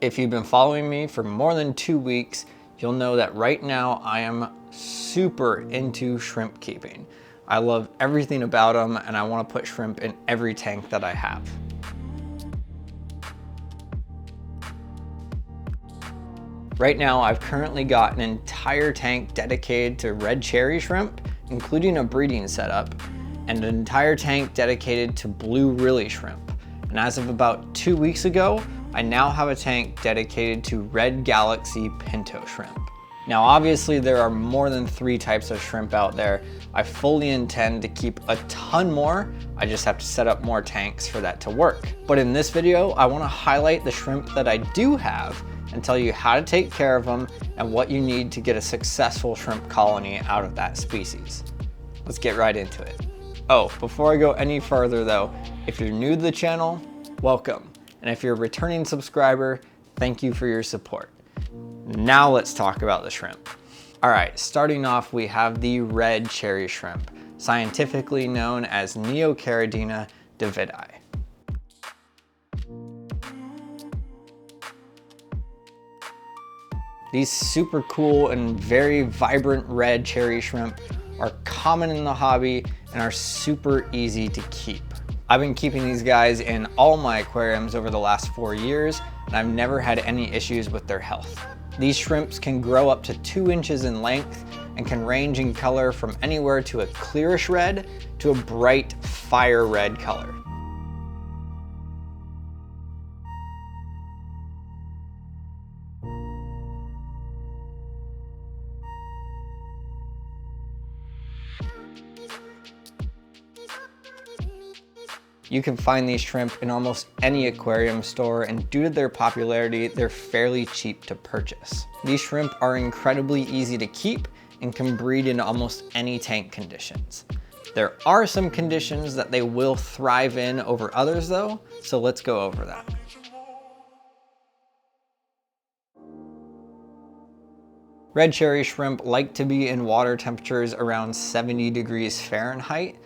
If you've been following me for more than 2 weeks, you'll know that right now I am super into shrimp keeping. I love everything about them and I want to put shrimp in every tank that I have. Right now, I've currently got an entire tank dedicated to red cherry shrimp, including a breeding setup, and an entire tank dedicated to blue Rili shrimp. And as of about 2 weeks ago, I now have a tank dedicated to red galaxy Pinto shrimp. Now, obviously there are more than 3 types of shrimp out there. I fully intend to keep a ton more. I just have to set up more tanks for that to work. But in this video, I want to highlight the shrimp that I do have and tell you how to take care of them and what you need to get a successful shrimp colony out of that species. Let's get right into it. Oh, before I go any further though, if you're new to the channel, welcome. And if you're a returning subscriber, thank you for your support. Now let's talk about the shrimp. All right, starting off, we have the red cherry shrimp, scientifically known as Neocaridina davidi. These super cool and very vibrant red cherry shrimp are common in the hobby and are super easy to keep. I've been keeping these guys in all my aquariums over the last 4 years, and I've never had any issues with their health. These shrimps can grow up to 2 inches in length and can range in color from anywhere to a clearish red to a bright fire red color. You can find these shrimp in almost any aquarium store, and due to their popularity, they're fairly cheap to purchase. These shrimp are incredibly easy to keep and can breed in almost any tank conditions. There are some conditions that they will thrive in over others though, so let's go over that. Red cherry shrimp like to be in water temperatures around 70 degrees Fahrenheit,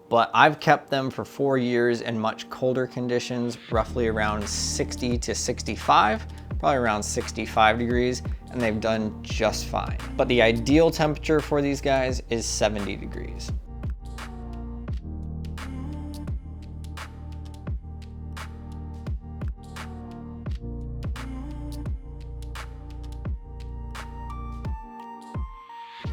but I've kept them for 4 years in much colder conditions, roughly around 60 to 65, probably around 65 degrees, and they've done just fine. But the ideal temperature for these guys is 70 degrees.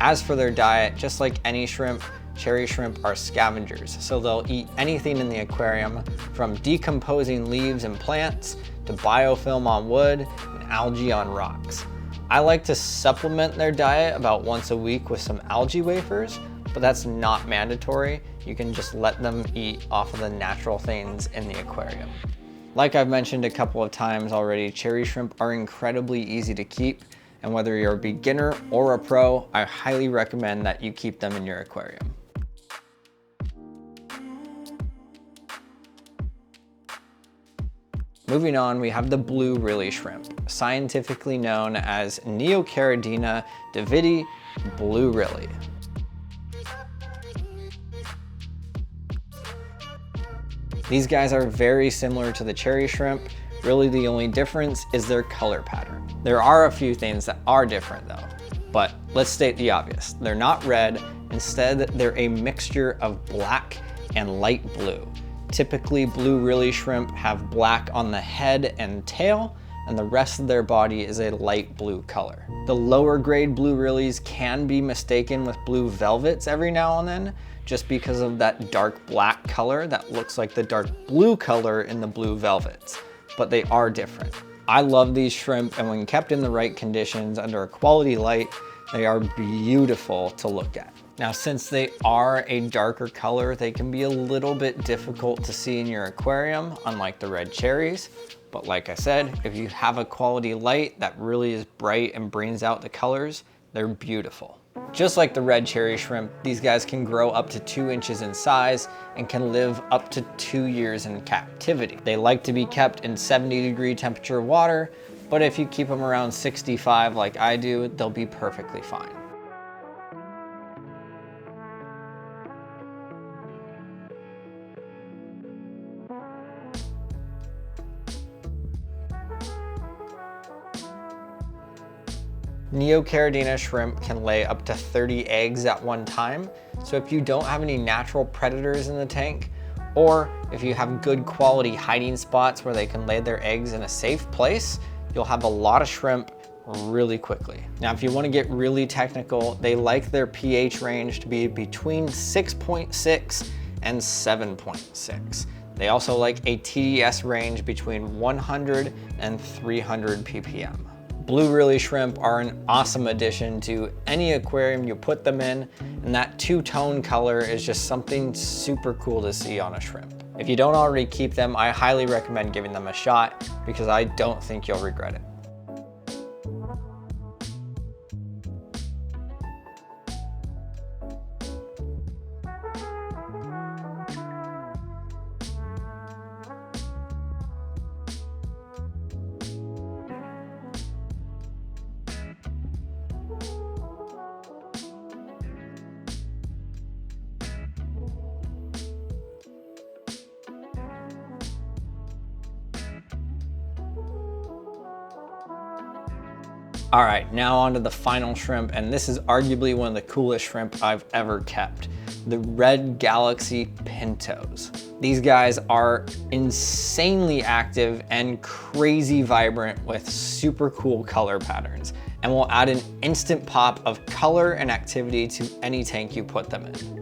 As for their diet, just like any shrimp, cherry shrimp are scavengers, so they'll eat anything in the aquarium, from decomposing leaves and plants to biofilm on wood and algae on rocks. I like to supplement their diet about once a week with some algae wafers, but that's not mandatory. You can just let them eat off of the natural things in the aquarium. Like I've mentioned a couple of times already, cherry shrimp are incredibly easy to keep, and whether you're a beginner or a pro, I highly recommend that you keep them in your aquarium. Moving on, we have the blue Rili shrimp, scientifically known as Neocaridina davidi blue Rili. These guys are very similar to the cherry shrimp. Really, the only difference is their color pattern. There are a few things that are different though, but let's state the obvious. They're not red. Instead, they're a mixture of black and light blue. Typically, blue Rili shrimp have black on the head and tail, and the rest of their body is a light blue color. The lower grade blue Rilis can be mistaken with blue velvets every now and then, just because of that dark black color that looks like the dark blue color in the blue velvets, but they are different. I love these shrimp, and when kept in the right conditions under a quality light, they are beautiful to look at. Now, since they are a darker color, they can be a little bit difficult to see in your aquarium, unlike the red cherries. But like I said, if you have a quality light that really is bright and brings out the colors, they're beautiful. Just like the red cherry shrimp, these guys can grow up to 2 inches in size and can live up to 2 years in captivity. They like to be kept in 70-degree temperature water, but if you keep them around 65 like I do, they'll be perfectly fine. Neocaridina shrimp can lay up to 30 eggs at one time, so if you don't have any natural predators in the tank, or if you have good quality hiding spots where they can lay their eggs in a safe place, you'll have a lot of shrimp really quickly. Now, if you want to get really technical, they like their pH range to be between 6.6 and 7.6. They also like a TDS range between 100 and 300 ppm. Blue Rili shrimp are an awesome addition to any aquarium you put them in, and that two-tone color is just something super cool to see on a shrimp. If you don't already keep them, I highly recommend giving them a shot because I don't think you'll regret it. All right, now on to the final shrimp, and this is arguably one of the coolest shrimp I've ever kept, the red galaxy pintos. These guys are insanely active and crazy vibrant with super cool color patterns, and will add an instant pop of color and activity to any tank you put them in.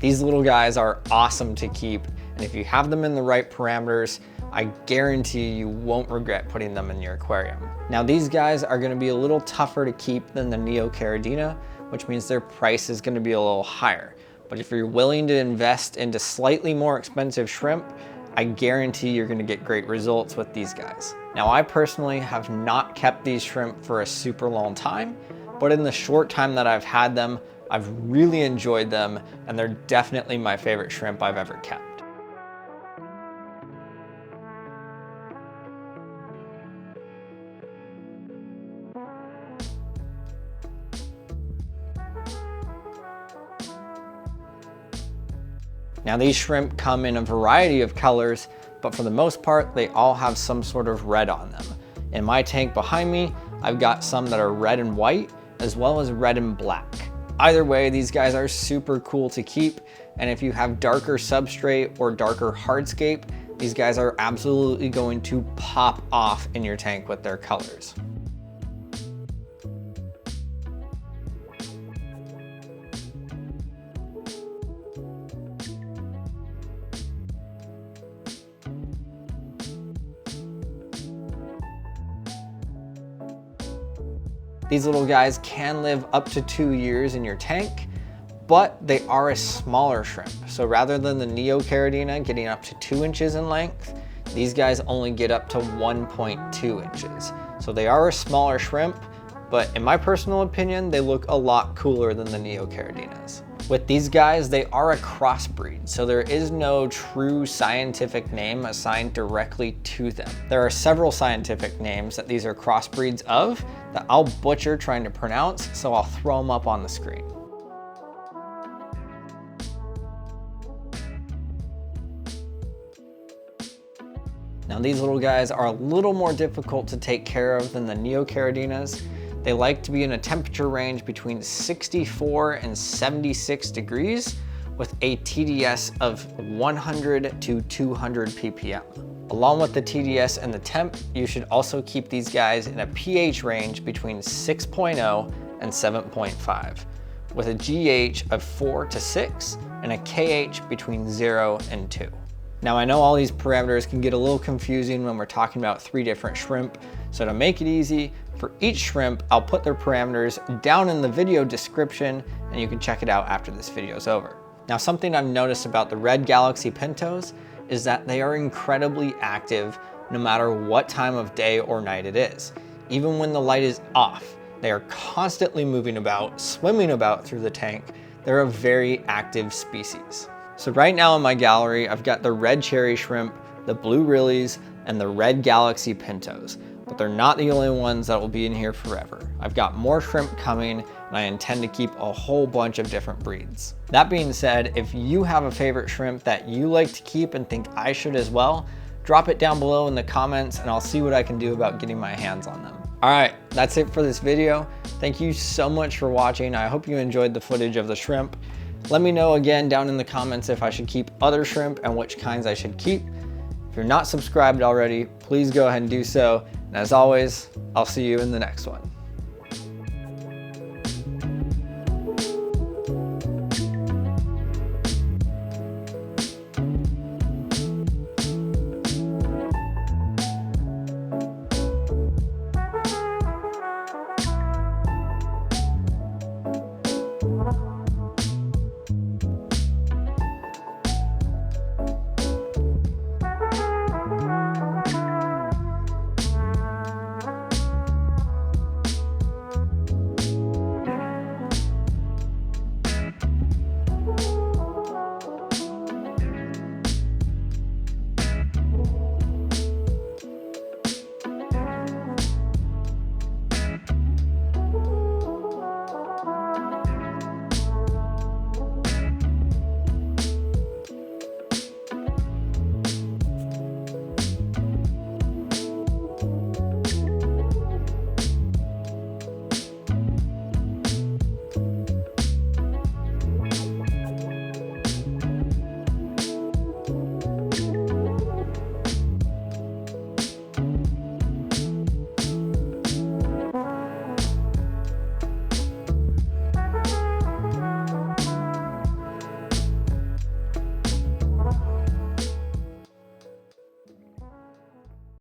These little guys are awesome to keep, and if you have them in the right parameters, I guarantee you won't regret putting them in your aquarium. Now, these guys are gonna be a little tougher to keep than the Neocaridina, which means their price is gonna be a little higher. But if you're willing to invest into slightly more expensive shrimp, I guarantee you're gonna get great results with these guys. Now, I personally have not kept these shrimp for a super long time, but in the short time that I've had them, I've really enjoyed them, and they're definitely my favorite shrimp I've ever kept. Now, these shrimp come in a variety of colors, but for the most part, they all have some sort of red on them. In my tank behind me, I've got some that are red and white, as well as red and black. Either way, these guys are super cool to keep, and if you have darker substrate or darker hardscape, these guys are absolutely going to pop off in your tank with their colors. These little guys can live up to 2 years in your tank, but they are a smaller shrimp. So rather than the Neocaridina getting up to 2 inches in length, these guys only get up to 1.2 inches. So they are a smaller shrimp, but in my personal opinion, they look a lot cooler than the Neocaridinas. With these guys, they are a crossbreed, so there is no true scientific name assigned directly to them. There are several scientific names that these are crossbreeds of that I'll butcher trying to pronounce, so I'll throw them up on the screen. Now, these little guys are a little more difficult to take care of than the Neocaridinas. They like to be in a temperature range between 64 and 76 degrees with a TDS of 100 to 200 ppm. Along with the TDS and the temp, you should also keep these guys in a pH range between 6.0 and 7.5, with a GH of 4 to 6 and a KH between 0 and 2. Now, I know all these parameters can get a little confusing when we're talking about 3 different shrimp, so to make it easy, for each shrimp, I'll put their parameters down in the video description, and you can check it out after this video is over. Now, something I've noticed about the red galaxy pintos is that they are incredibly active no matter what time of day or night it is. Even when the light is off, they are constantly moving about, swimming about through the tank. They're a very active species. So right now in my gallery, I've got the red cherry shrimp, the blue Rilis, and the red galaxy pintos. But they're not the only ones that will be in here forever. I've got more shrimp coming, and I intend to keep a whole bunch of different breeds. That being said, if you have a favorite shrimp that you like to keep and think I should as well, drop it down below in the comments and I'll see what I can do about getting my hands on them. All right, that's it for this video. Thank you so much for watching. I hope you enjoyed the footage of the shrimp. Let me know again down in the comments if I should keep other shrimp and which kinds I should keep. If you're not subscribed already, please go ahead and do so. And as always, I'll see you in the next one.